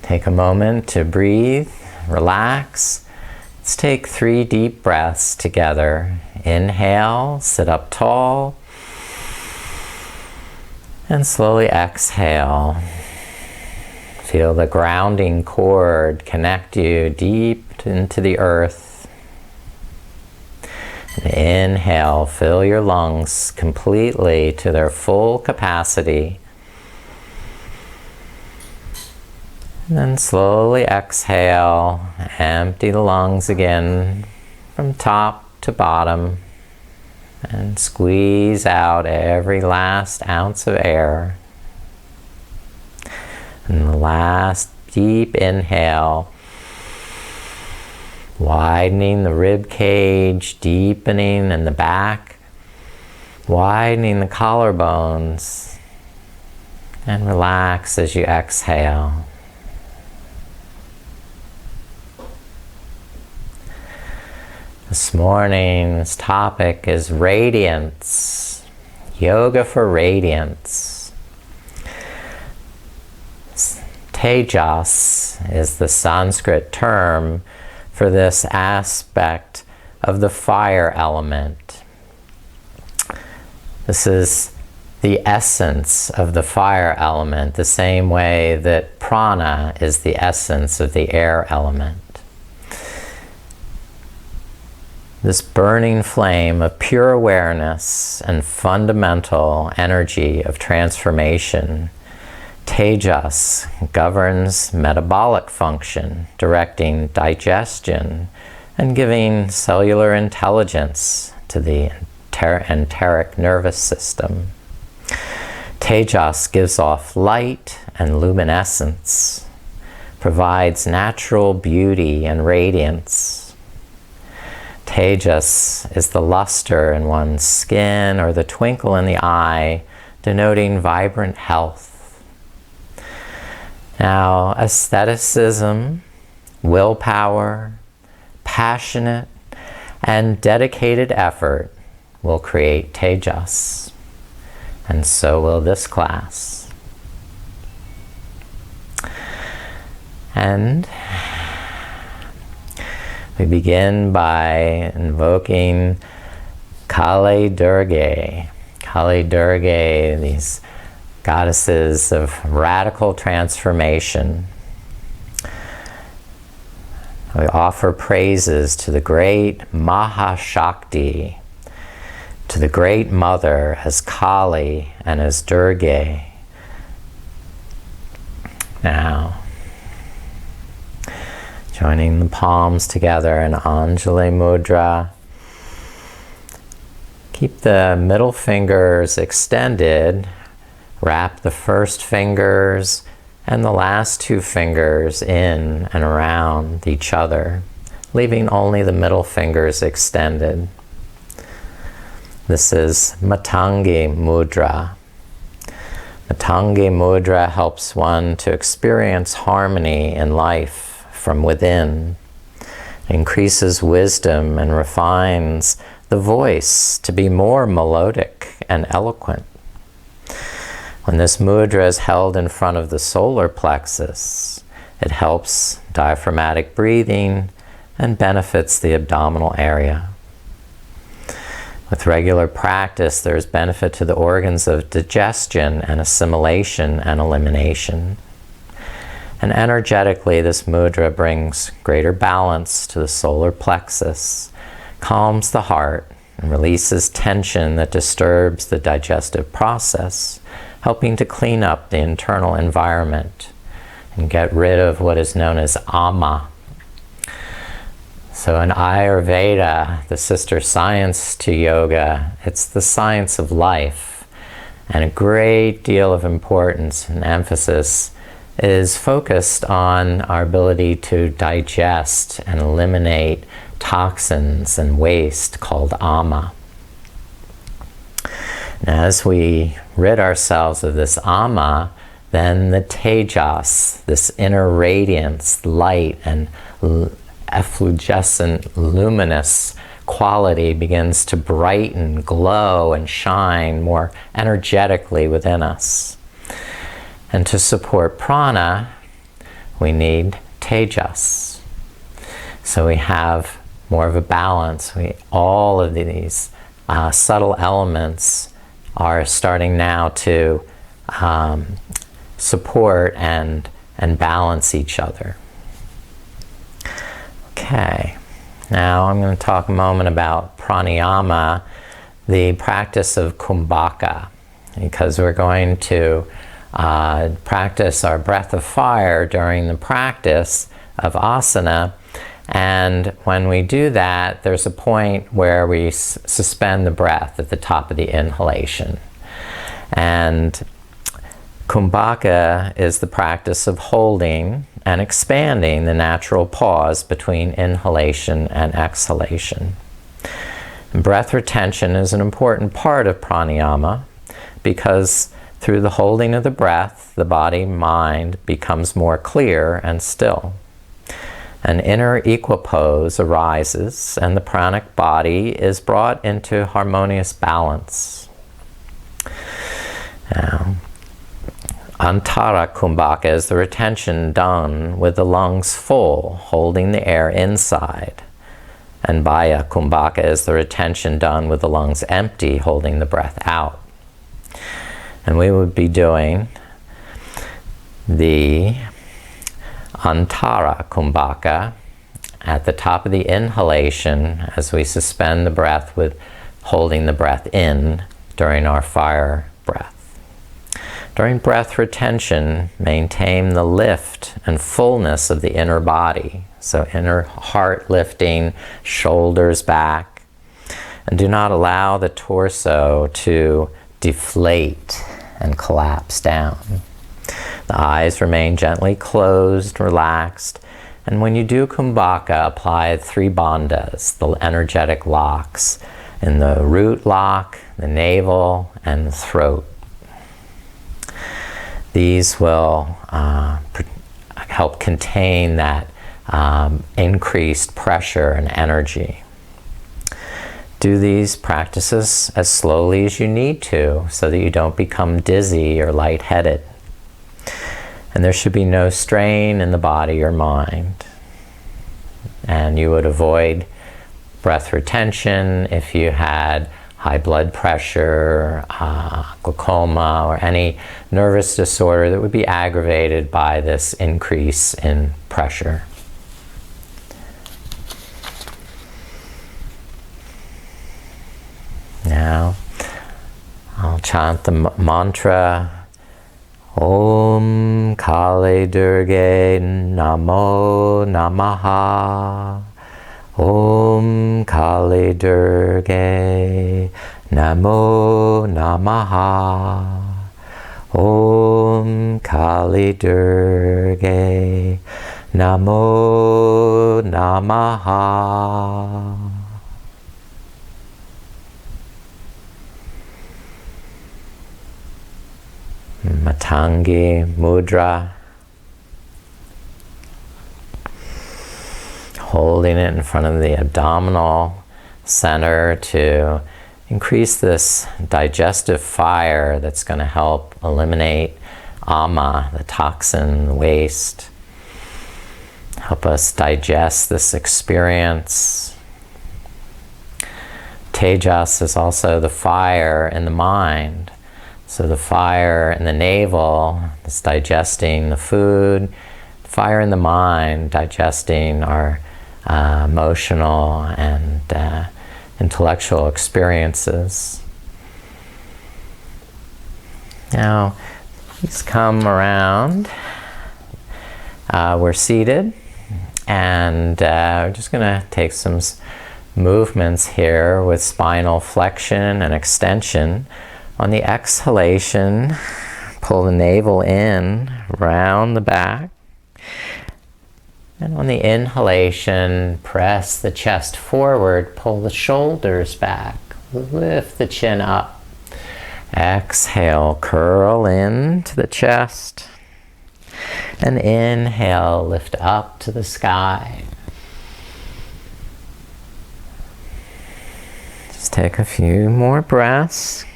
Take a moment to breathe, relax. Let's take 3 deep breaths together. Inhale, sit up tall, and slowly exhale. Feel the grounding cord connect you deep into the earth. And inhale, fill your lungs completely to their full capacity. And then slowly exhale, empty the lungs again from top to bottom, and squeeze out every last ounce of air. And the last deep inhale, widening the rib cage, deepening in the back, widening the collarbones, and relax as you exhale. This morning's topic is radiance, yoga for radiance. Tejas is the Sanskrit term for this aspect of the fire element. This is the essence of the fire element, the same way that prana is the essence of the air element. This burning flame of pure awareness and fundamental energy of transformation, Tejas, governs metabolic function, directing digestion and giving cellular intelligence to the enteric nervous system. Tejas gives off light and luminescence, provides natural beauty and radiance. Tejas is the luster in one's skin or the twinkle in the eye, denoting vibrant health. Now, asceticism, willpower, passionate, and dedicated effort will create Tejas, and so will this class. And we begin by invoking Kali Durga. Kali Durga, these goddesses of radical transformation. We offer praises to the great Mahashakti, to the great mother as Kali and as Durga. Now, joining the palms together in Anjali Mudra. Keep the middle fingers extended. Wrap the first fingers and the last 2 fingers in and around each other, leaving only the middle fingers extended. This is Matangi Mudra. Matangi Mudra helps one to experience harmony in life from within, increases wisdom and refines the voice to be more melodic and eloquent. When this mudra is held in front of the solar plexus, it helps diaphragmatic breathing and benefits the abdominal area. With regular practice, there is benefit to the organs of digestion and assimilation and elimination. And energetically, this mudra brings greater balance to the solar plexus, calms the heart, and releases tension that disturbs the digestive process, helping to clean up the internal environment and get rid of what is known as ama. So in Ayurveda, the sister science to yoga, it's the science of life, and a great deal of importance and emphasis is focused on our ability to digest and eliminate toxins and waste called ama. And as we rid ourselves of this ama, then the Tejas, this inner radiance, light, and effulgescent, luminous quality begins to brighten, glow, and shine more energetically within us. And to support prana, we need Tejas. So we have more of a balance. All of these subtle elements are starting now to support and balance each other. Okay, now I'm going to talk a moment about pranayama, the practice of kumbhaka, because we're going to practice our breath of fire during the practice of asana. And when we do that, there's a point where we suspend the breath at the top of the inhalation. And kumbhaka is the practice of holding and expanding the natural pause between inhalation and exhalation. And breath retention is an important part of pranayama because through the holding of the breath, the body-mind becomes more clear and still. An inner equipoise arises and the pranic body is brought into harmonious balance. Now, Antara kumbhaka is the retention done with the lungs full, holding the air inside. And baya kumbhaka is the retention done with the lungs empty, holding the breath out. And we would be doing the Antara kumbhaka at the top of the inhalation as we suspend the breath with holding the breath in during our fire breath. During breath retention, maintain the lift and fullness of the inner body. So inner heart lifting, shoulders back. And do not allow the torso to deflate and collapse down. The eyes remain gently closed, relaxed. And when you do kumbhaka, apply 3 bandhas, the energetic locks, in the root lock, the navel, and the throat. These will help contain that increased pressure and energy. Do these practices as slowly as you need to so that you don't become dizzy or lightheaded. And there should be no strain in the body or mind. And you would avoid breath retention if you had high blood pressure, glaucoma, or any nervous disorder that would be aggravated by this increase in pressure. Now, I'll chant the mantra. Om Kali Durge Namo Namaha. Om Kali Durge Namo Namaha. Om Kali Durge Namo Namaha. Matangi Mudra. Holding it in front of the abdominal center to increase this digestive fire that's going to help eliminate ama, the toxin, the waste. Help us digest this experience. Tejas is also the fire in the mind. So the fire in the navel is digesting the food. Fire in the mind, digesting our emotional and intellectual experiences. Now, please come around. We're seated, and we're just going to take some movements here with spinal flexion and extension. On the exhalation, pull the navel in, round the back. And on the inhalation, press the chest forward, pull the shoulders back, lift the chin up. Exhale, curl into the chest. And inhale, lift up to the sky. Just take a few more breaths.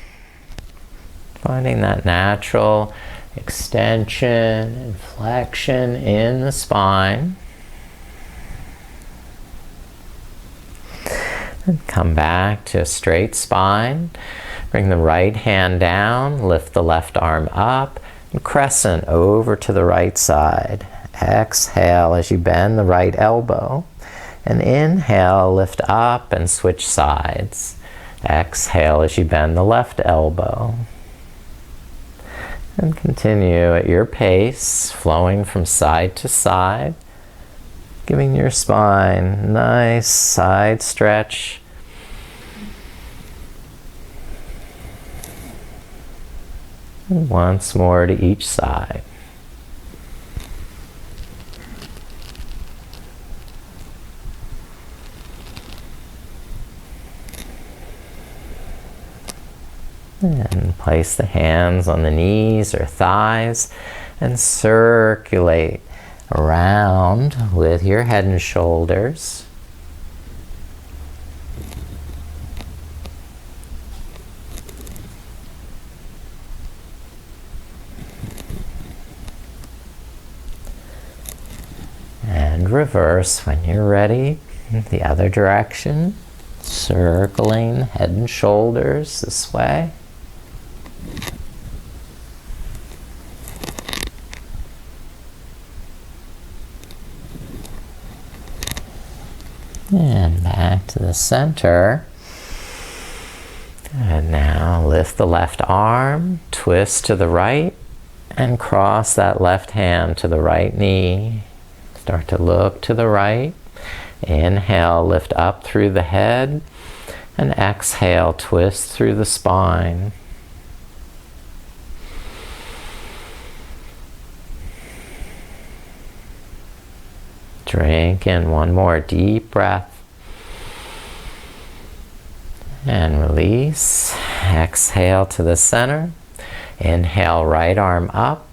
Finding that natural extension and flexion in the spine. And come back to a straight spine. Bring the right hand down, lift the left arm up, and crescent over to the right side. Exhale as you bend the right elbow. And inhale, lift up and switch sides. Exhale as you bend the left elbow. And continue at your pace, flowing from side to side, giving your spine a nice side stretch. And once more to each side. And place the hands on the knees or thighs and circulate around with your head and shoulders. And reverse when you're ready, the other direction, circling head and shoulders this way. And back to the center. And now lift the left arm, twist to the right, and cross that left hand to the right knee. Start to look to the right. Inhale, lift up through the head, and exhale, twist through the spine. Drink in one more deep breath. And release. Exhale to the center. Inhale, right arm up.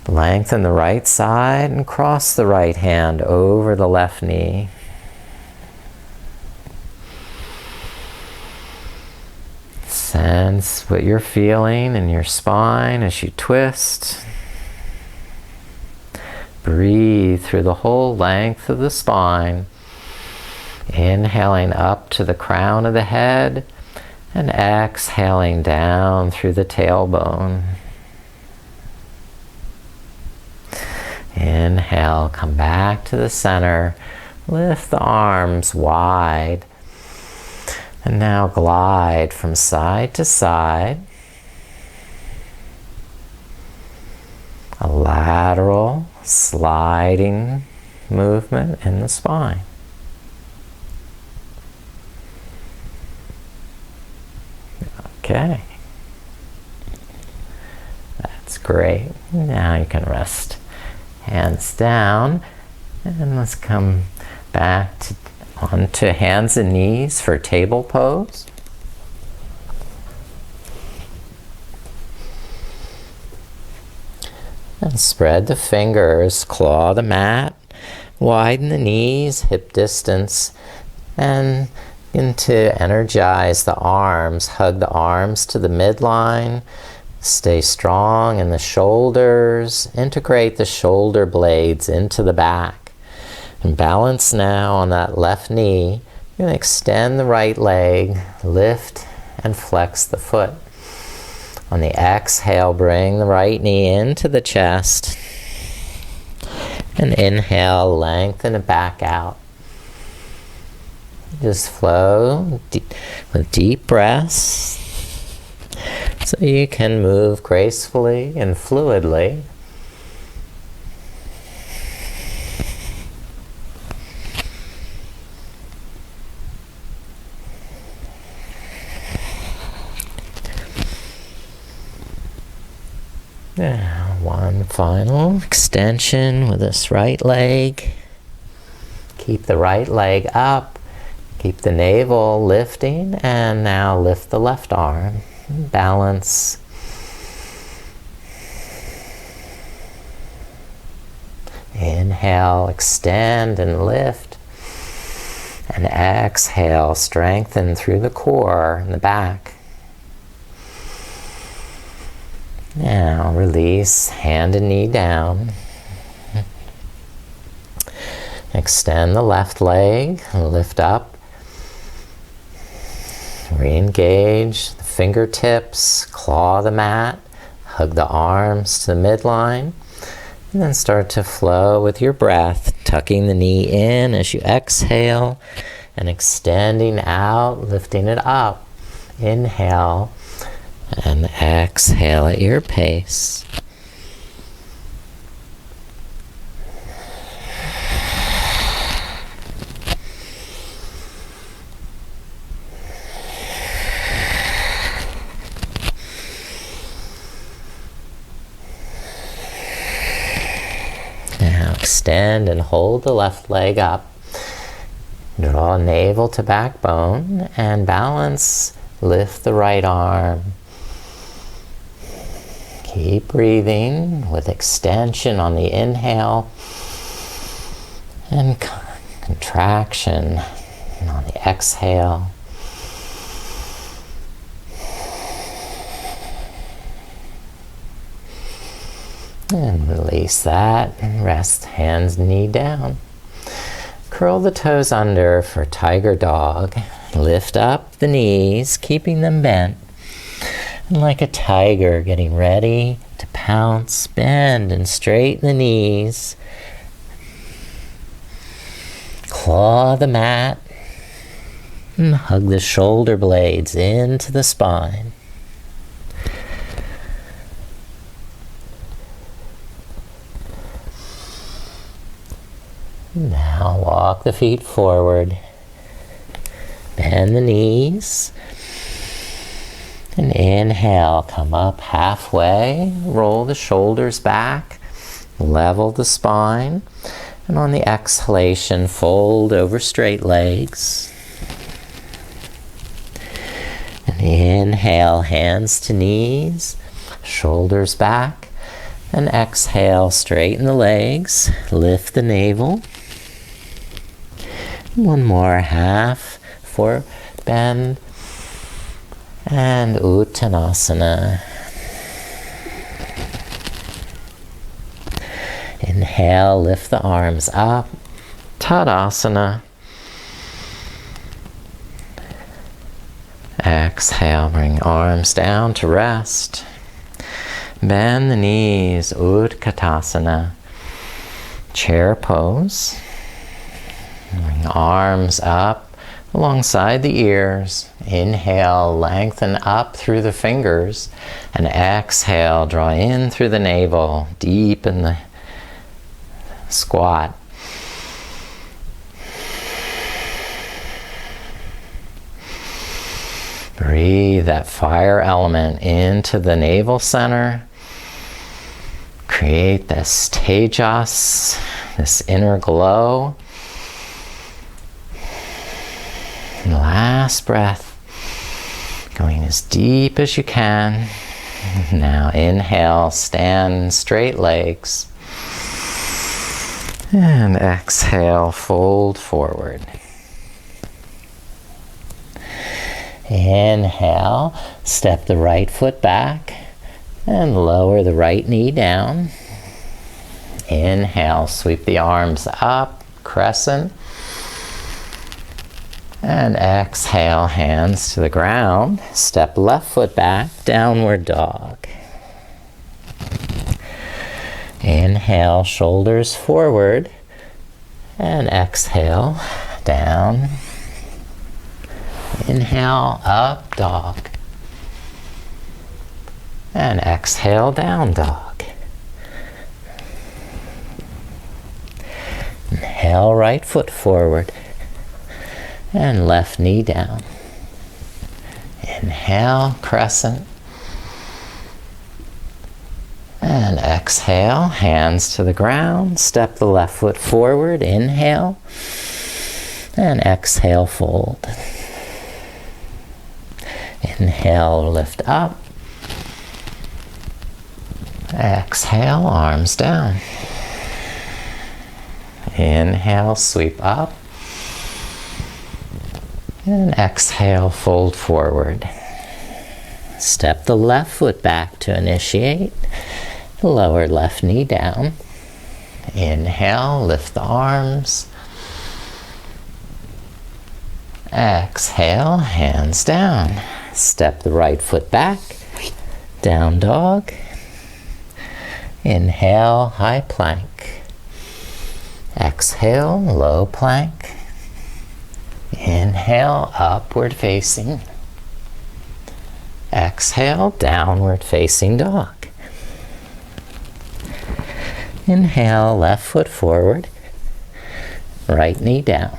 Lengthen the right side and cross the right hand over the left knee. Sense what you're feeling in your spine as you twist. Breathe through the whole length of the spine. Inhaling up to the crown of the head and exhaling down through the tailbone. Inhale, come back to the center. Lift the arms wide. And now glide from side to side. A lateral sliding movement in the spine. Okay. That's great. Now you can rest. Hands down. And let's come back onto hands and knees for table pose. And spread the fingers, claw the mat, widen the knees, hip distance, and begin to energize the arms. Hug the arms to the midline. Stay strong in the shoulders. Integrate the shoulder blades into the back. And balance now on that left knee. You're going to extend the right leg, lift and flex the foot. On the exhale, bring the right knee into the chest. And inhale, lengthen it back out. Just flow with deep breaths so you can move gracefully and fluidly. Now, one final extension with this right leg. Keep the right leg up. Keep the navel lifting. And now lift the left arm. Balance. Inhale, extend and lift. And exhale, strengthen through the core and the back. Now release hand and knee down. Extend the left leg, lift up. Re-engage the fingertips, claw the mat, hug the arms to the midline, and then start to flow with your breath, tucking the knee in as you exhale and extending out, lifting it up. Inhale and exhale at your pace. Now extend and hold the left leg up. Draw navel to backbone and balance. Lift the right arm. Keep breathing with extension on the inhale and contraction on the exhale. And release that and rest hands, knee down. Curl the toes under for tiger dog. Lift up the knees, keeping them bent. And like a tiger getting ready to pounce, bend and straighten the knees. Claw the mat and hug the shoulder blades into the spine. Now walk the feet forward. Bend the knees. And inhale, come up halfway. Roll the shoulders back. Level the spine. And on the exhalation, fold over straight legs. And inhale, hands to knees. Shoulders back. And exhale, straighten the legs. Lift the navel. One more half for bend and Uttanasana. Inhale, lift the arms up. Tadasana. Exhale, bring arms down to rest. Bend the knees, Utkatasana. Chair pose. Bring arms up alongside the ears. Inhale, lengthen up through the fingers. And exhale, draw in through the navel. Deepen the squat. Breathe that fire element into the navel center. Create this Tejas, this inner glow. And last breath, going as deep as you can. Now inhale, stand straight legs. And exhale, fold forward. Inhale, step the right foot back and lower the right knee down. Inhale, sweep the arms up, crescent. And exhale, hands to the ground. Step left foot back, downward dog. Inhale, shoulders forward. And exhale, down. Inhale, up dog. And exhale, down dog. Inhale, right foot forward. And left knee down. Inhale, crescent. And exhale, hands to the ground. Step the left foot forward. Inhale. And exhale, fold. Inhale, lift up. Exhale, arms down. Inhale, sweep up. And exhale, fold forward. Step the left foot back to initiate. Lower left knee down. Inhale, lift the arms. Exhale, hands down. Step the right foot back. Down dog. Inhale, high plank. Exhale, low plank. Inhale, upward facing. Exhale, downward facing dog. Inhale, left foot forward. Right knee down.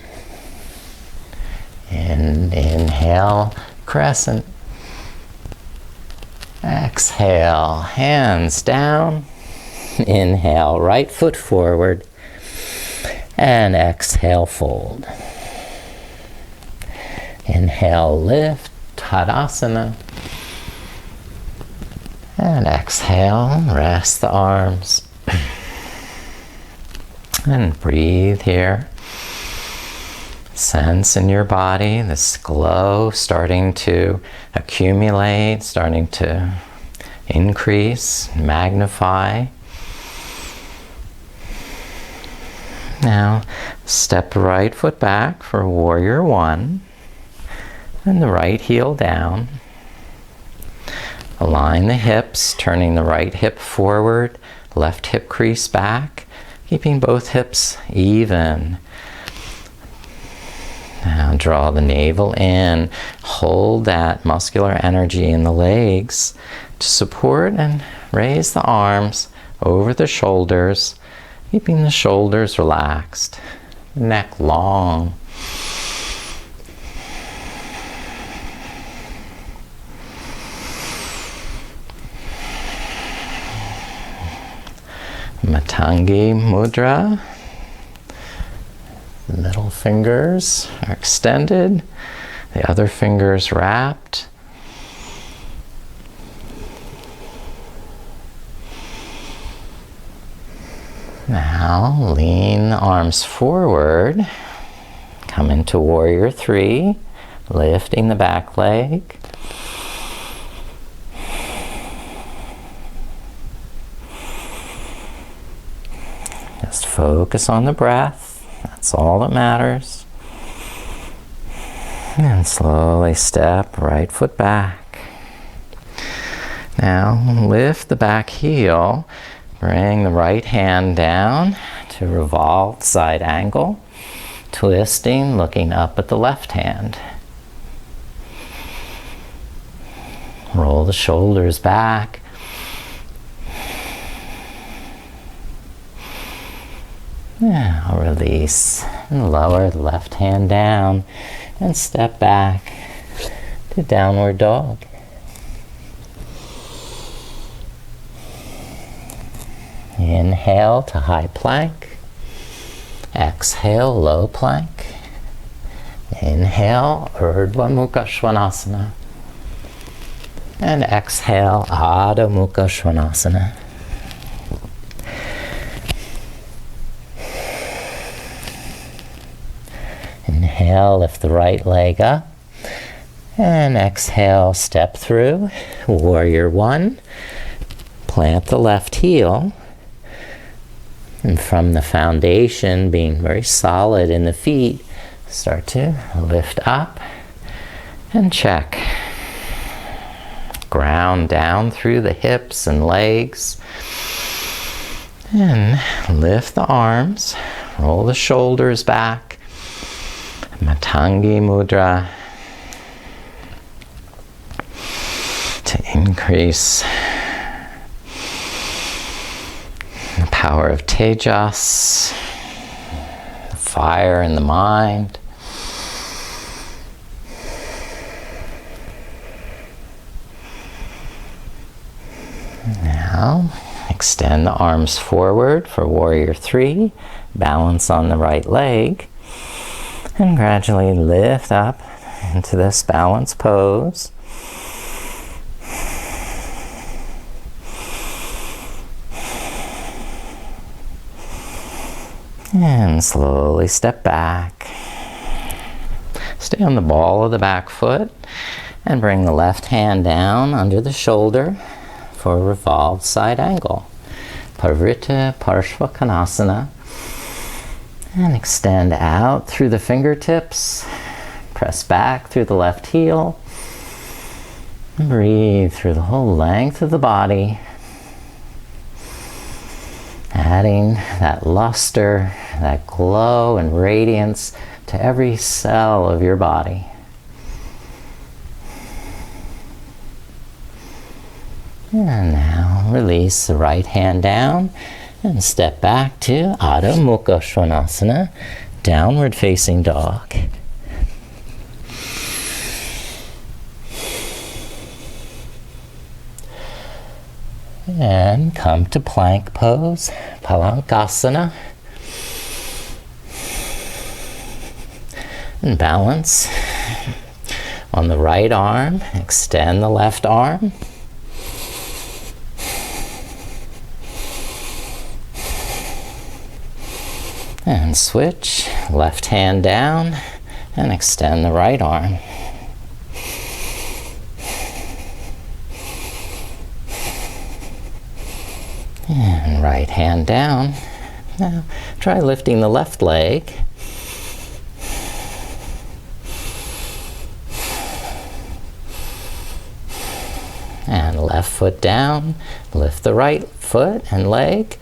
And inhale, crescent. Exhale, hands down. Inhale, right foot forward. And exhale, fold. Inhale, lift, Tadasana. And exhale, rest the arms. And breathe here. Sense in your body this glow starting to accumulate, starting to increase, magnify. Now, step the right foot back for warrior one. And the right heel down. Align the hips, turning the right hip forward, left hip crease back, keeping both hips even. Now draw the navel in, hold that muscular energy in the legs to support and raise the arms over the shoulders, keeping the shoulders relaxed, neck long. Matangi Mudra. The middle fingers are extended, the other fingers wrapped. Now lean the arms forward, come into warrior three, lifting the back leg. Just focus on the breath. That's all that matters. And slowly step right foot back. Now lift the back heel. Bring the right hand down to revolved side angle. Twisting, looking up at the left hand. Roll the shoulders back. Now release and lower the left hand down and step back to downward dog. Inhale to high plank. Exhale, low plank. Inhale, Urdhva Mukha Svanasana. And exhale, Adho Mukha Svanasana. Inhale, lift the right leg up. And exhale, step through. Warrior one. Plant the left heel. And from the foundation, being very solid in the feet, start to lift up and check. Ground down through the hips and legs. And lift the arms. Roll the shoulders back. Matangi Mudra. To increase the power of Tejas, the fire in the mind. Now, extend the arms forward for warrior three. Balance on the right leg. And gradually lift up into this balanced pose. And slowly step back. Stay on the ball of the back foot. And bring the left hand down under the shoulder for a revolved side angle. Parivrtta Parshvakonasana. And extend out through the fingertips. Press back through the left heel. And breathe through the whole length of the body. Adding that luster, that glow and radiance to every cell of your body. And now release the right hand down and step back to Adho Mukha Svanasana, downward facing dog. And come to plank pose, Palankasana. And balance on the right arm, extend the left arm. And switch, left hand down, and extend the right arm. And right hand down. Now try lifting the left leg. And left foot down, lift the right foot and leg.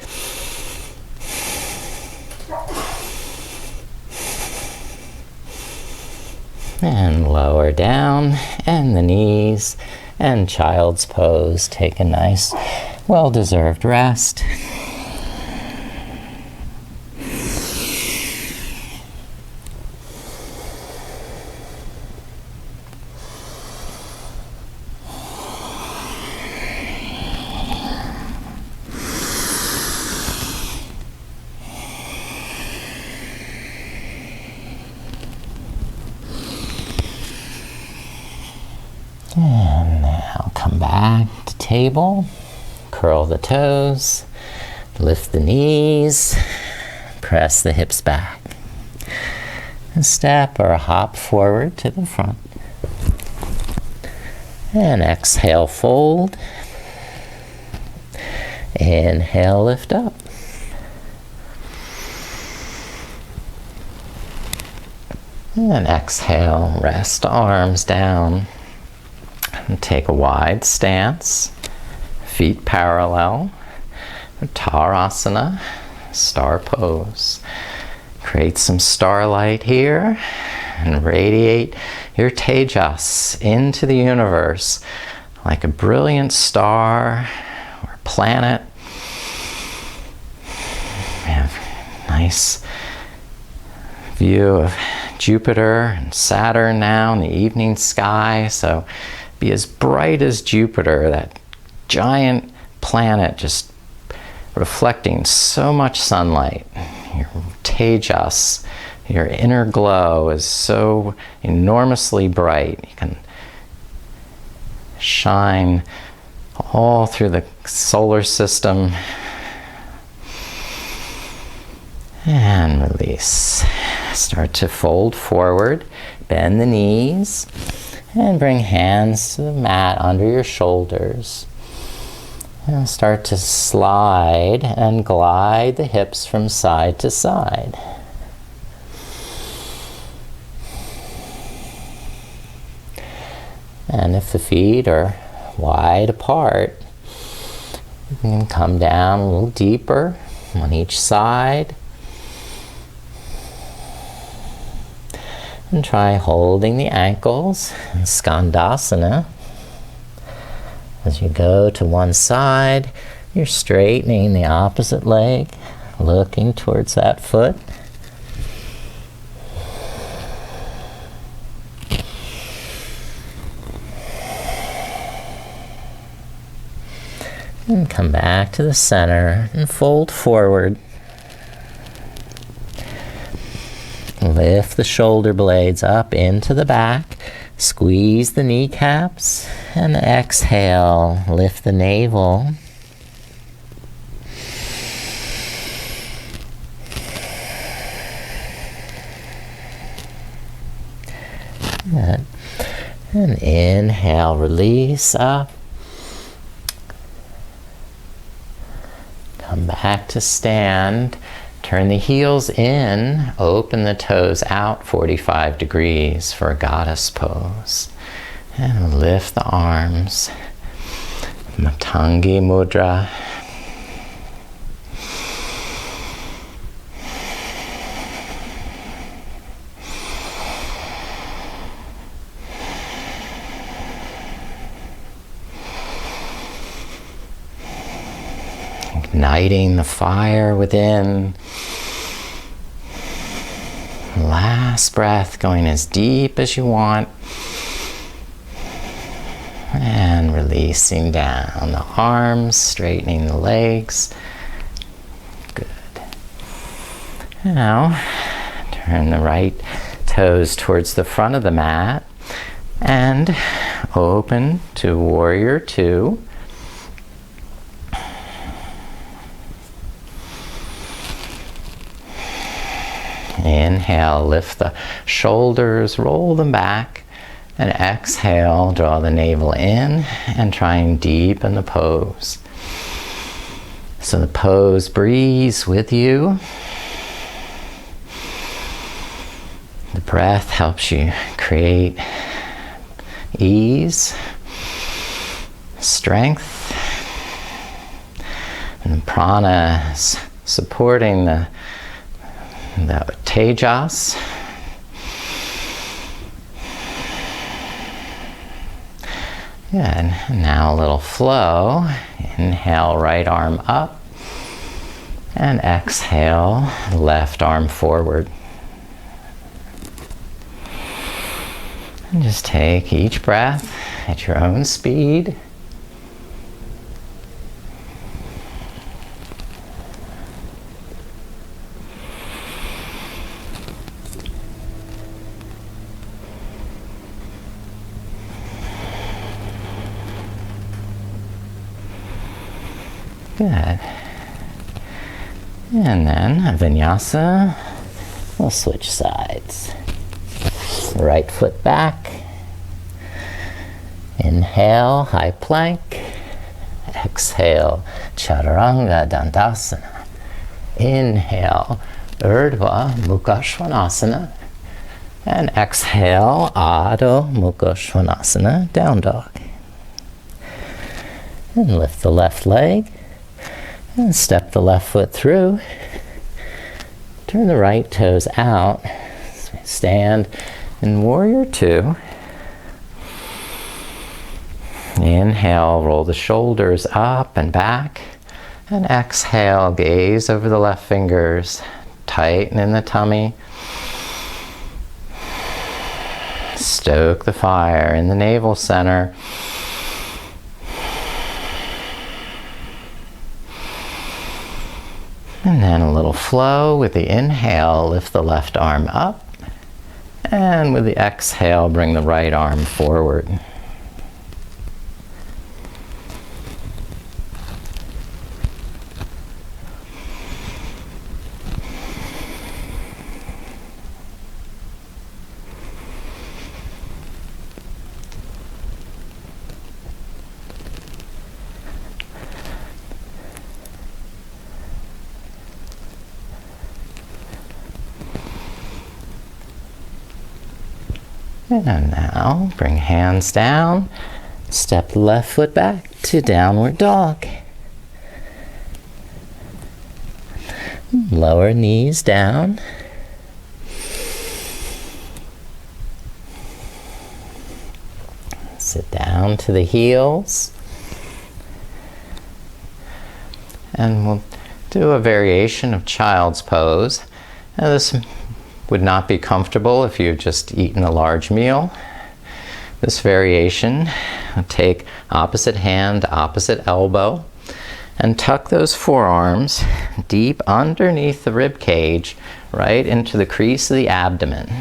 And lower down, and the knees, and child's pose. Take a nice, well-deserved rest. And now come back to table, curl the toes, lift the knees, press the hips back. And step or hop forward to the front. And exhale, fold. Inhale, lift up. And exhale, rest arms down. And take a wide stance, feet parallel, Uttarasana, star pose. Create some starlight here and radiate your Tejas into the universe like a brilliant star or planet. We have a nice view of Jupiter and Saturn now in the evening sky, so be as bright as Jupiter, that giant planet just reflecting so much sunlight. Your Tejas, your inner glow is so enormously bright. You can shine all through the solar system. And release. Start to fold forward, bend the knees. And bring hands to the mat under your shoulders. And start to slide and glide the hips from side to side. And if the feet are wide apart, you can come down a little deeper on each side. And try holding the ankles in Skandasana. As you go to one side, you're straightening the opposite leg, looking towards that foot. And come back to the center and fold forward. Lift the shoulder blades up into the back, squeeze the kneecaps, and exhale, lift the navel. Good. And inhale, release up. Come back to stand. Turn the heels in, open the toes out 45 degrees for a goddess pose. And lift the arms. Matangi Mudra. Igniting the fire within. Last breath, going as deep as you want. And releasing down the arms, straightening the legs. Good. Now, turn the right toes towards the front of the mat and open to Warrior Two. Inhale, lift the shoulders, roll them back, and exhale, draw the navel in and try and deepen the pose. So the pose breathes with you. The breath helps you create ease, strength, and the prana is supporting the Tejas. Good. And now a little flow. Inhale, right arm up. And exhale, left arm forward. And just take each breath at your own speed. Good. And then a vinyasa. We'll switch sides. Right foot back. Inhale, high plank. Exhale, chaturanga dandasana. Inhale, urdhva mukha svanasana. And exhale, adho mukha svanasana, down dog. And lift the left leg. And step the left foot through. Turn the right toes out. Stand in Warrior Two. Inhale, roll the shoulders up and back. And exhale, gaze over the left fingers. Tighten in the tummy. Stoke the fire in the navel center. And then a little flow with the inhale, lift the left arm up. And with the exhale, bring the right arm forward. And now bring hands down, step the left foot back to downward dog. Lower knees down. Sit down to the heels. And we'll do a variation of child's pose. Now this would not be comfortable if you've just eaten a large meal. This variation, take opposite hand, opposite elbow, and tuck those forearms deep underneath the rib cage, right into the crease of the abdomen.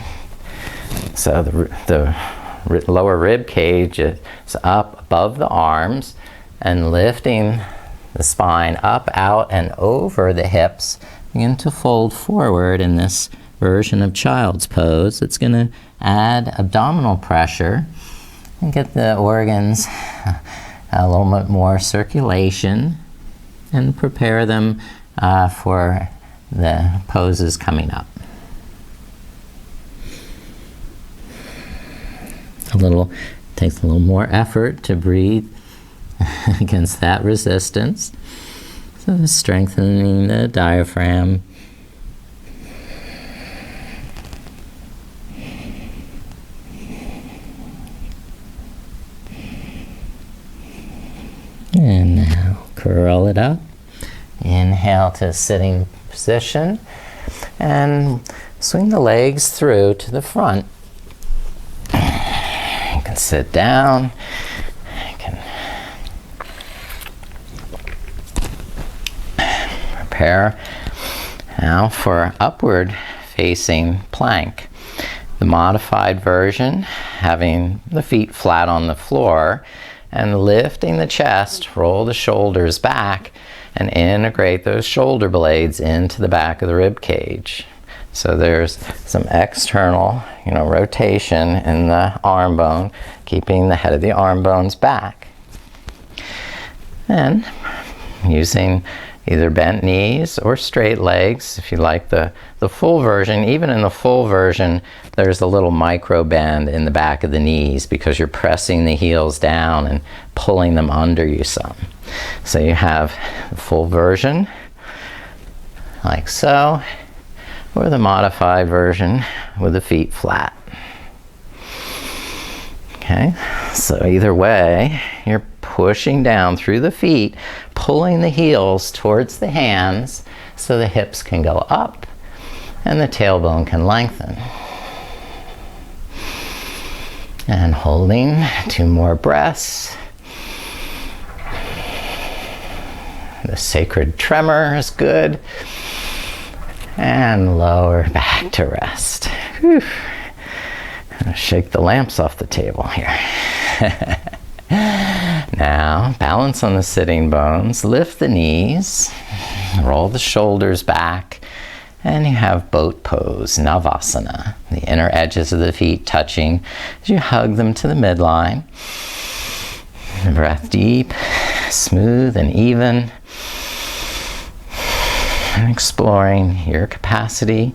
So the lower rib cage is up above the arms and lifting the spine up, out, and over the hips. Begin to fold forward in this version of child's pose. It's going to add abdominal pressure and get the organs a little bit more circulation and prepare them for the poses coming up. Takes a little more effort to breathe against that resistance. So strengthening the diaphragm. And now curl it up. Inhale to sitting position and swing the legs through to the front. You can sit down. You can prepare now for upward facing plank. The modified version, having the feet flat on the floor and lifting the chest, roll the shoulders back and integrate those shoulder blades into the back of the rib cage. So there's some external, rotation in the arm bone, keeping the head of the arm bones back. And using either bent knees or straight legs, if you like the full version. Even in the full version, there's a little micro bend in the back of the knees because you're pressing the heels down and pulling them under you some. So you have the full version, like so, or the modified version with the feet flat. Okay, so either way, you're pushing down through the feet, pulling the heels towards the hands so the hips can go up and the tailbone can lengthen. And holding 2 more breaths. The sacred tremor is good. And lower back to rest. Whew. I'm gonna shake the lamps off the table here. Now, balance on the sitting bones, lift the knees, roll the shoulders back, and you have boat pose, Navasana. The inner edges of the feet touching as you hug them to the midline. Breath deep, smooth and even. And exploring your capacity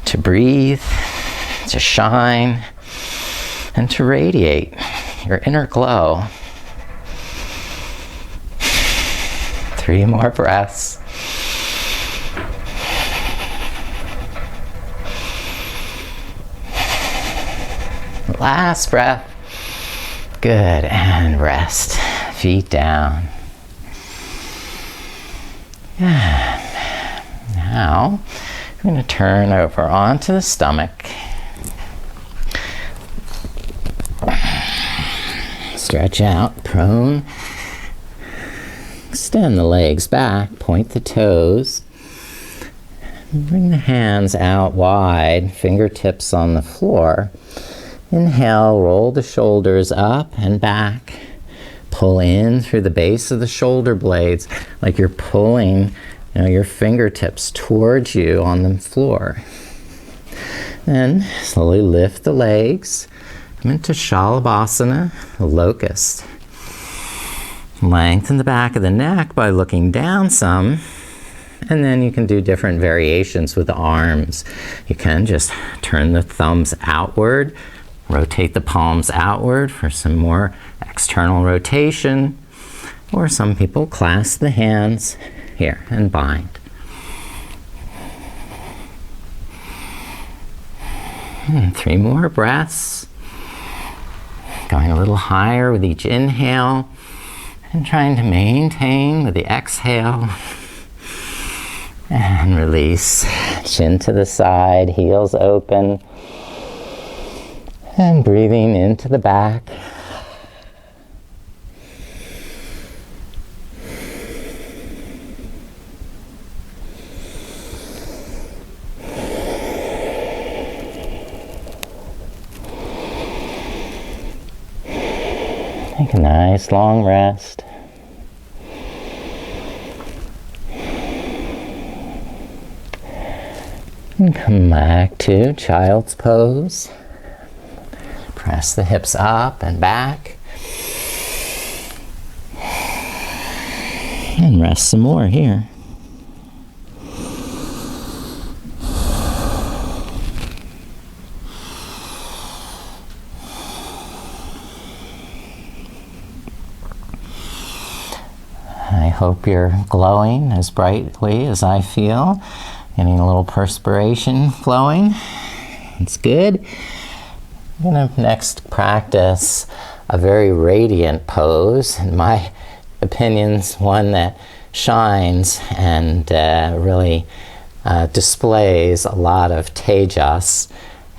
to breathe, to shine, and to radiate your inner glow. 3 more breaths. Last breath. Good, and rest. Feet down. And now, we're going to turn over onto the stomach. Stretch out, prone. Extend the legs back, point the toes. Bring the hands out wide, fingertips on the floor. Inhale, roll the shoulders up and back. Pull in through the base of the shoulder blades like you're pulling your fingertips towards you on the floor. Then slowly lift the legs. Come into Shalabhasana, the locust. Lengthen the back of the neck by looking down some. And then you can do different variations with the arms. You can just turn the thumbs outward, rotate the palms outward for some more external rotation. Or some people clasp the hands here and bind. And 3 more breaths. Going a little higher with each inhale and trying to maintain with the exhale. And release. Chin to the side, heels open. And breathing into the back. Take a nice long rest. And come back to child's pose. Press the hips up and back. And rest some more here. I hope you're glowing as brightly as I feel. Getting a little perspiration flowing. It's good. I'm going to next practice a very radiant pose. In my opinion, one that shines and really displays a lot of Tejas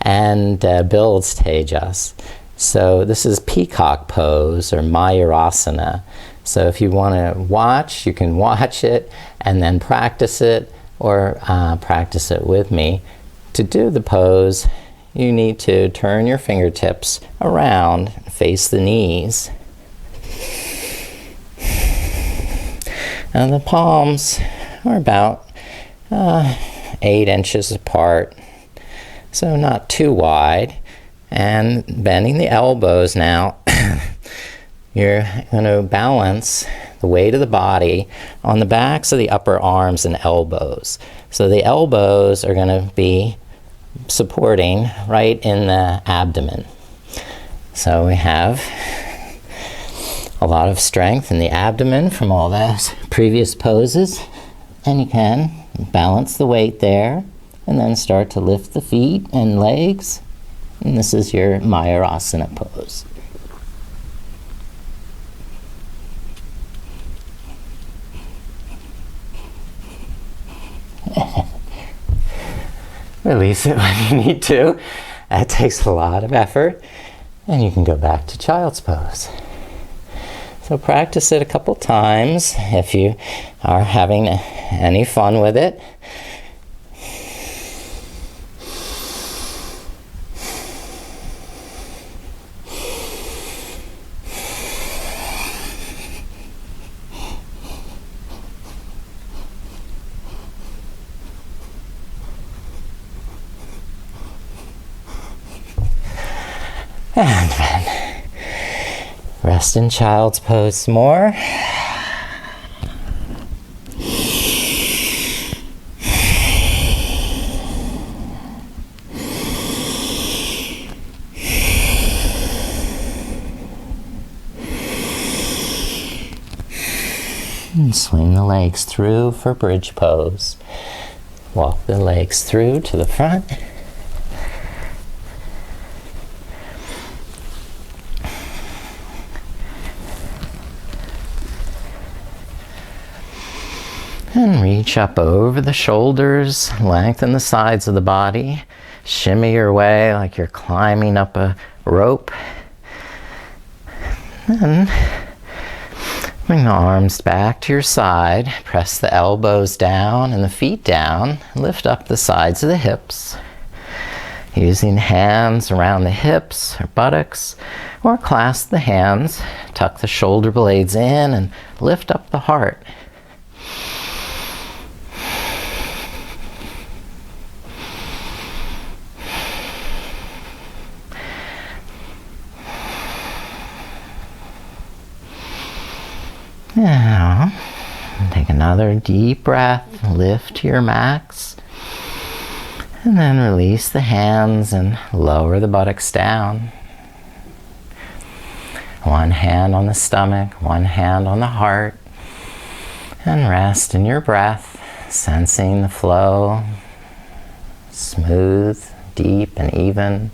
and builds Tejas. So this is peacock pose or Mayurasana. So if you want to watch, you can watch it and then practice it, or practice it with me. To do the pose, you need to turn your fingertips around, face the knees. And the palms are about 8 inches apart, so not too wide. And bending the elbows now, you're going to balance the weight of the body on the backs of the upper arms and elbows. So the elbows are going to be supporting right in the abdomen. So we have a lot of strength in the abdomen from all those previous poses. And you can balance the weight there and then start to lift the feet and legs. And this is your Mayurasana pose. Release it when you need to. That takes a lot of effort. And you can go back to child's pose. So practice it a couple times if you are having any fun with it. And then rest in child's pose some more. And swing the legs through for bridge pose. Walk the legs through to the front. And reach up over the shoulders, lengthen the sides of the body, shimmy your way like you're climbing up a rope. Then bring the arms back to your side, press the elbows down and the feet down, lift up the sides of the hips. Using hands around the hips or buttocks, or clasp the hands, tuck the shoulder blades in and lift up the heart. Now, take another deep breath, lift to your max, and then release the hands and lower the buttocks down. One hand on the stomach, one hand on the heart, and rest in your breath, sensing the flow, smooth, deep, and even.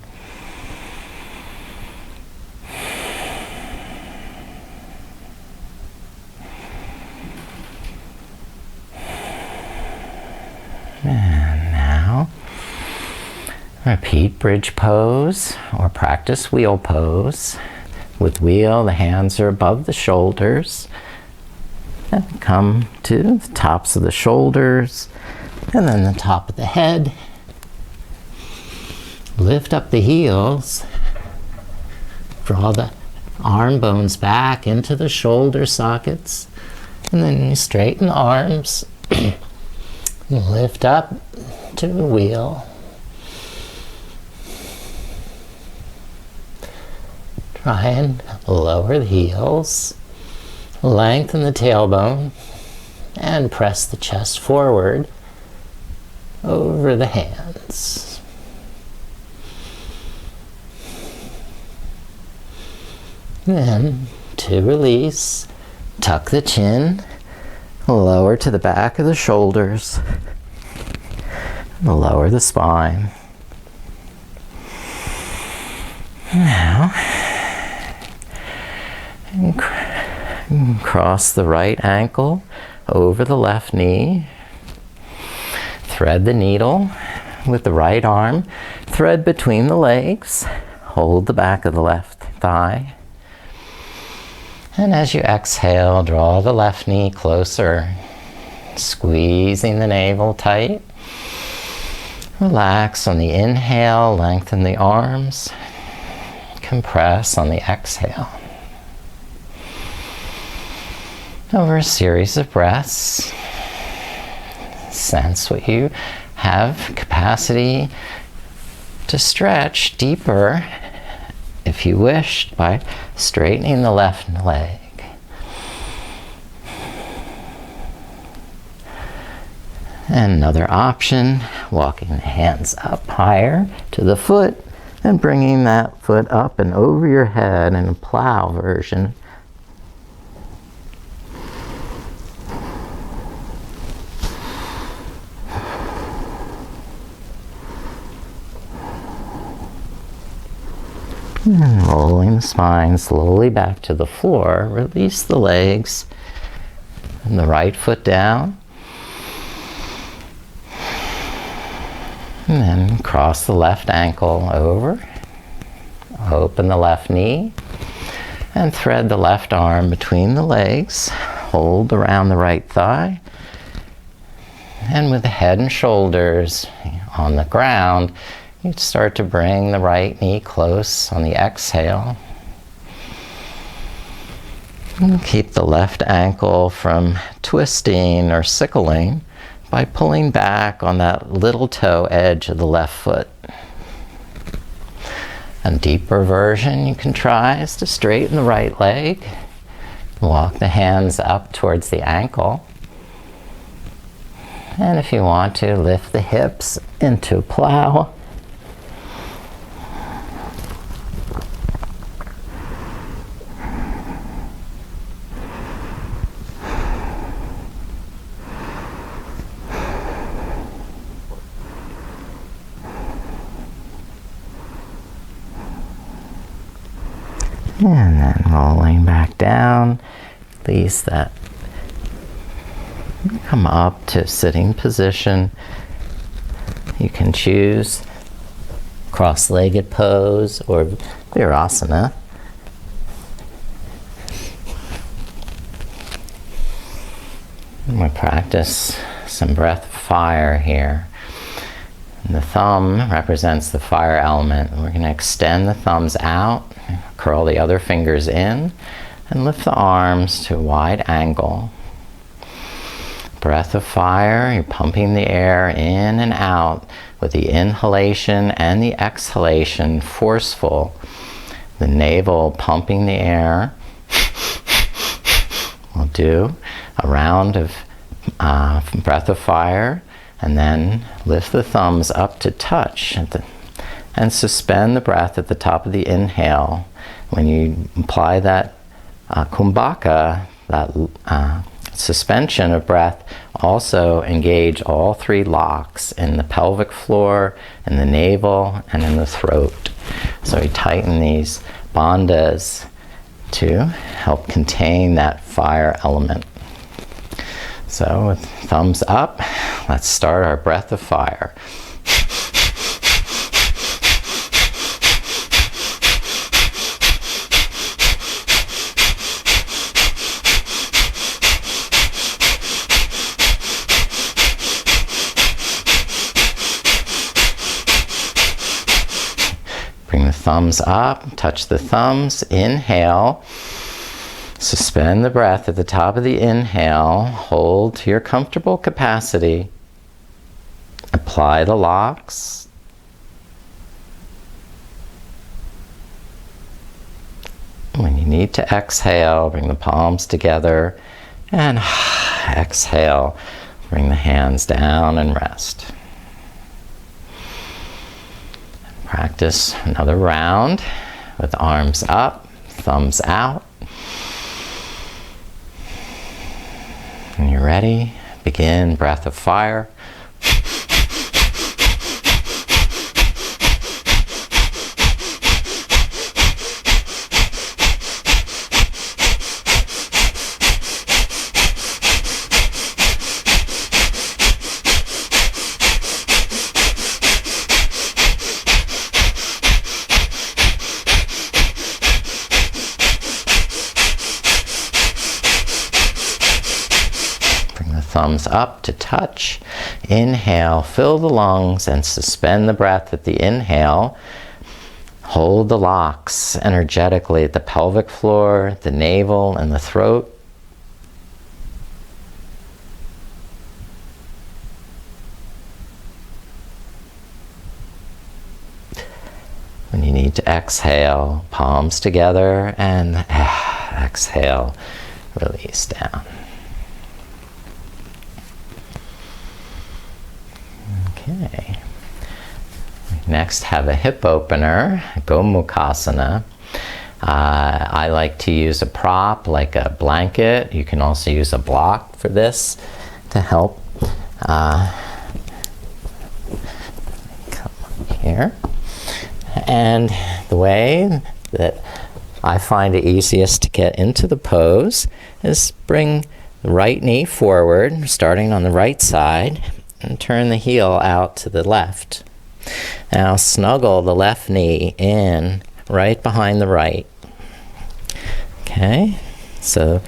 And now, repeat bridge pose or practice wheel pose. With wheel, the hands are above the shoulders. And come to the tops of the shoulders and then the top of the head. Lift up the heels. Draw the arm bones back into the shoulder sockets. And then you straighten the arms. Lift up to the wheel. Try and lower the heels, lengthen the tailbone, and press the chest forward over the hands. Then, to release, tuck the chin, lower to the back of the shoulders, lower the spine. Now, cross the right ankle over the left knee. Thread the needle with the right arm. Thread between the legs. Hold the back of the left thigh. And as you exhale, draw the left knee closer, squeezing the navel tight. Relax on the inhale, lengthen the arms. Compress on the exhale. Over a series of breaths, sense what you have capacity to stretch deeper, if you wish, by straightening the left leg. And another option, walking the hands up higher to the foot and bringing that foot up and over your head in a plow version. And rolling the spine slowly back to the floor. Release the legs and the right foot down. And then cross the left ankle over. Open the left knee. And thread the left arm between the legs. Hold around the right thigh. And with the head and shoulders on the ground, you start to bring the right knee close on the exhale. And keep the left ankle from twisting or sickling by pulling back on that little toe edge of the left foot. A deeper version you can try is to straighten the right leg. Walk the hands up towards the ankle. And if you want to, lift the hips into plow. And then rolling back down, release that. Come up to sitting position. You can choose cross-legged pose or Virasana. I'm going to practice some breath of fire here. And the thumb represents the fire element. We're going to extend the thumbs out, curl the other fingers in, and lift the arms to a wide angle. Breath of fire, you're pumping the air in and out with the inhalation and the exhalation forceful. The navel pumping the air. We'll do a round of breath of fire. And then lift the thumbs up to touch and suspend the breath at the top of the inhale. When you apply that kumbhaka, that suspension of breath, also engage all three locks in the pelvic floor, in the navel, and in the throat. So we tighten these bandhas to help contain that fire element. So with thumbs up, let's start our breath of fire. Bring the thumbs up, touch the thumbs, inhale. Suspend the breath at the top of the inhale. Hold to your comfortable capacity. Apply the locks. When you need to exhale, bring the palms together and exhale. Bring the hands down and rest. Practice another round with arms up, thumbs out. When you're ready, begin breath of fire. Thumbs up to touch. Inhale, fill the lungs and suspend the breath at the inhale. Hold the locks energetically at the pelvic floor, the navel, and the throat. When you need to exhale, palms together and exhale, release down. Okay. Next, have a hip opener, Gomukhasana. I like to use a prop like a blanket. You can also use a block for this to help. Come here. And the way that I find it easiest to get into the pose is bring the right knee forward, starting on the right side, and turn the heel out to the left. Now snuggle the left knee in right behind the right. Okay, so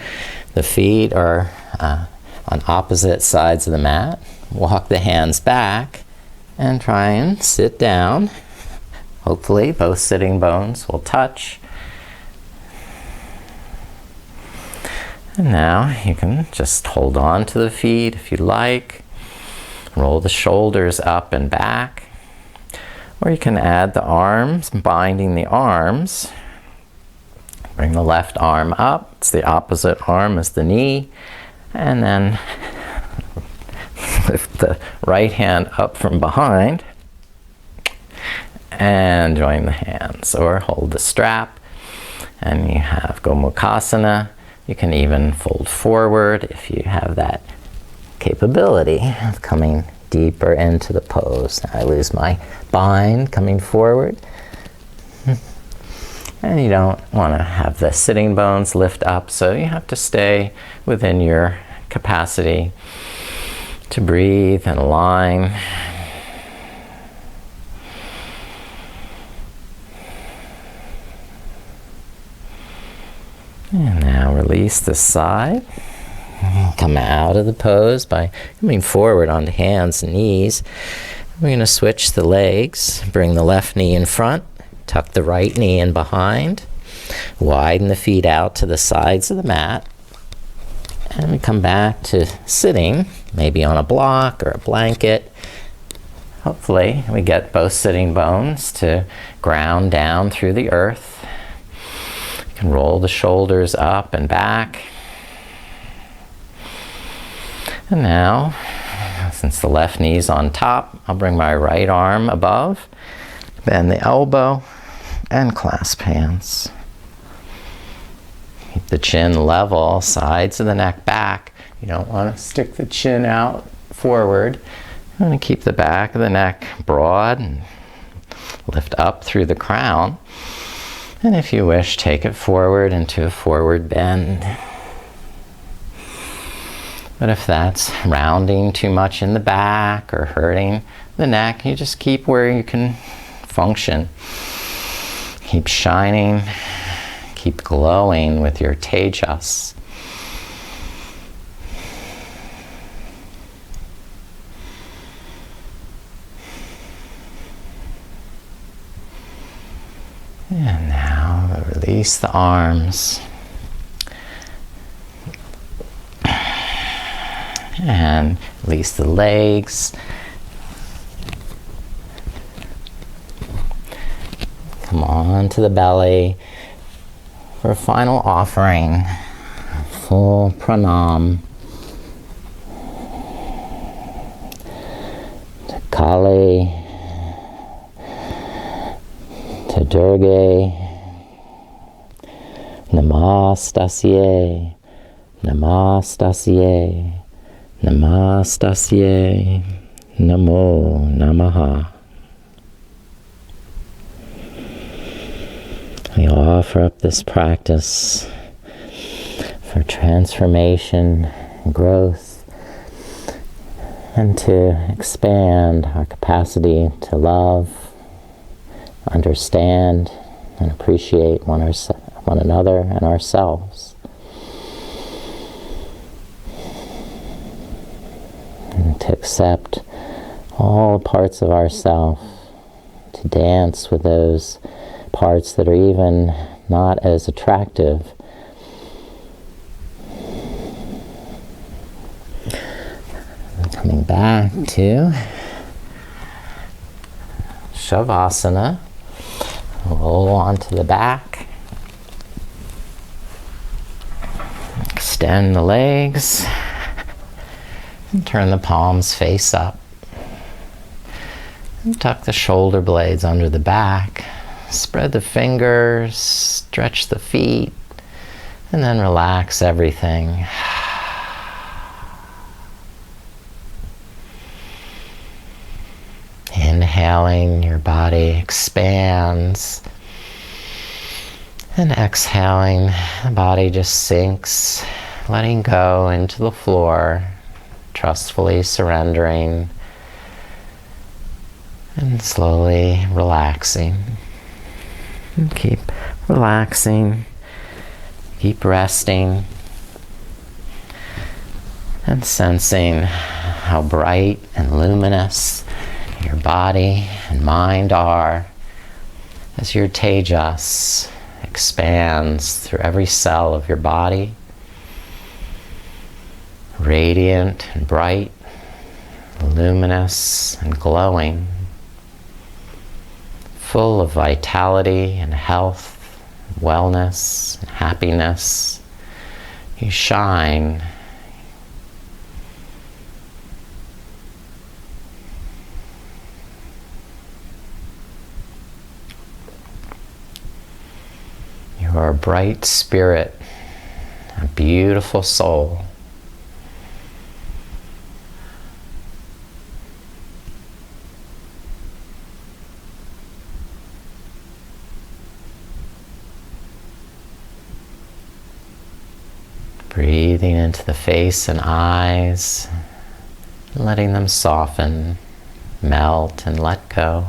the feet are on opposite sides of the mat. Walk the hands back and try and sit down. Hopefully both sitting bones will touch. And now you can just hold on to the feet if you like. Roll the shoulders up and back. Or you can add the arms, binding the arms. Bring the left arm up. It's the opposite arm as the knee. And then lift the right hand up from behind. And join the hands. Or hold the strap. And you have Gomukhasana. You can even fold forward if you have that capability of coming deeper into the pose. Now I lose my bind coming forward. And you don't want to have the sitting bones lift up, so you have to stay within your capacity to breathe and align. And now release the side. Come out of the pose by coming forward onto hands and knees. We're going to switch the legs. Bring the left knee in front. Tuck the right knee in behind. Widen the feet out to the sides of the mat. And we come back to sitting, maybe on a block or a blanket. Hopefully we get both sitting bones to ground down through the earth. You can roll the shoulders up and back. And now, since the left knee's on top, I'll bring my right arm above, bend the elbow, and clasp hands. Keep the chin level, sides of the neck back. You don't want to stick the chin out forward. You want to keep the back of the neck broad and lift up through the crown. And if you wish, take it forward into a forward bend. But if that's rounding too much in the back or hurting the neck, you just keep where you can function. Keep shining, keep glowing with your Tejas. And now release the arms. And release the legs. Come on to the belly. For a final offering, full pranam to Kali, to Durga, Namastasye, Namastasye, Namastasye, Namo Namaha. We offer up this practice for transformation, growth, and to expand our capacity to love, understand, and appreciate one another and ourselves. And to accept all parts of ourself, to dance with those parts that are even not as attractive. Coming back to Shavasana. Roll onto the back. Extend the legs. And turn the palms face up. And tuck the shoulder blades under the back. Spread the fingers, stretch the feet, and then relax everything. Inhaling, your body expands. And exhaling, the body just sinks, letting go into the floor, trustfully surrendering, and slowly relaxing. And keep relaxing, keep resting, and sensing how bright and luminous your body and mind are as your Tejas expands through every cell of your body, radiant and bright, luminous and glowing, full of vitality and health, wellness and happiness. You shine. You are a bright spirit, a beautiful soul. Breathing into the face and eyes, letting them soften, melt, and let go.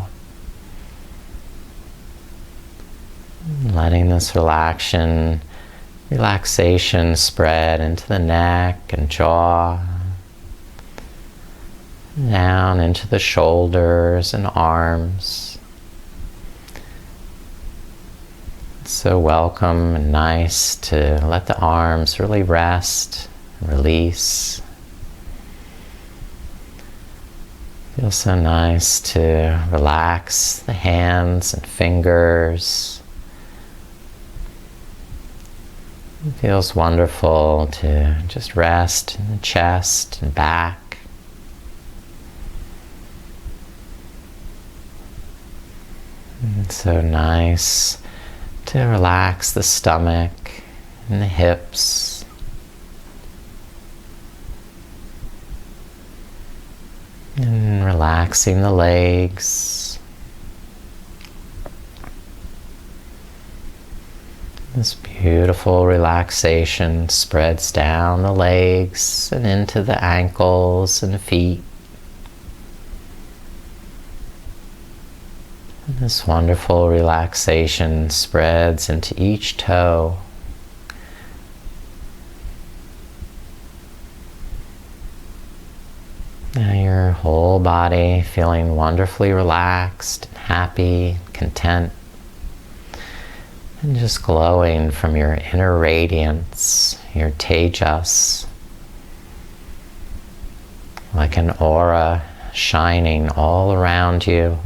Letting this relaxation spread into the neck and jaw, down into the shoulders and arms. It's so welcome and nice to let the arms really rest, release. Feels so nice to relax the hands and fingers. It feels wonderful to just rest in the chest and back. It's so nice to relax the stomach and the hips. And relaxing the legs. This beautiful relaxation spreads down the legs and into the ankles and feet. And this wonderful relaxation spreads into each toe. Now your whole body feeling wonderfully relaxed, happy, content, and just glowing from your inner radiance, your Tejas, like an aura shining all around you.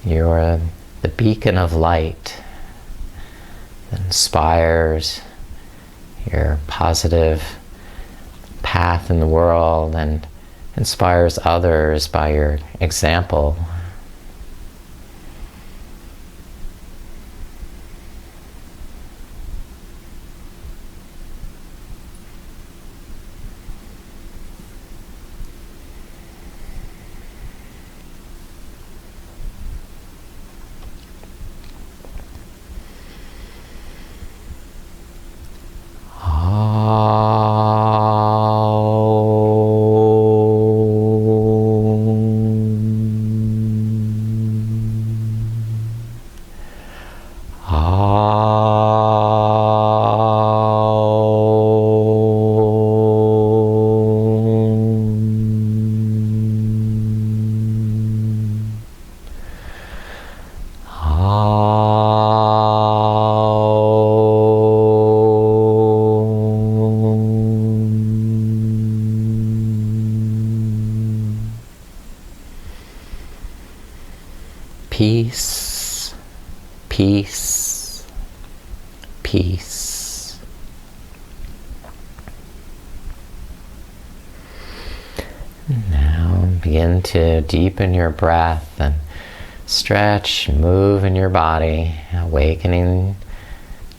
You are the beacon of light that inspires your positive path in the world and inspires others by your example. Peace, peace, peace. Now begin to deepen your breath and stretch, move in your body, awakening,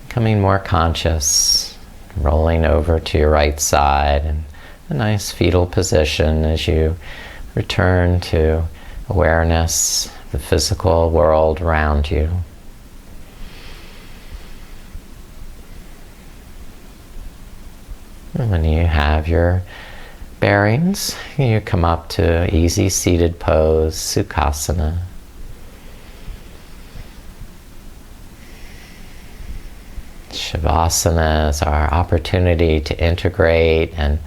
becoming more conscious, rolling over to your right side in a nice fetal position as you return to awareness, the physical world around you. And when you have your bearings, you come up to easy seated pose, Sukhasana. Shavasana is our opportunity to integrate and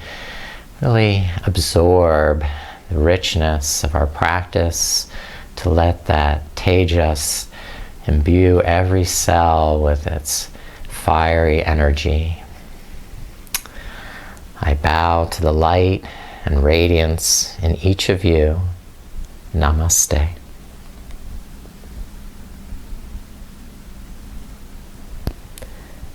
really absorb the richness of our practice, to let that Tejas imbue every cell with its fiery energy. I bow to the light and radiance in each of you. Namaste.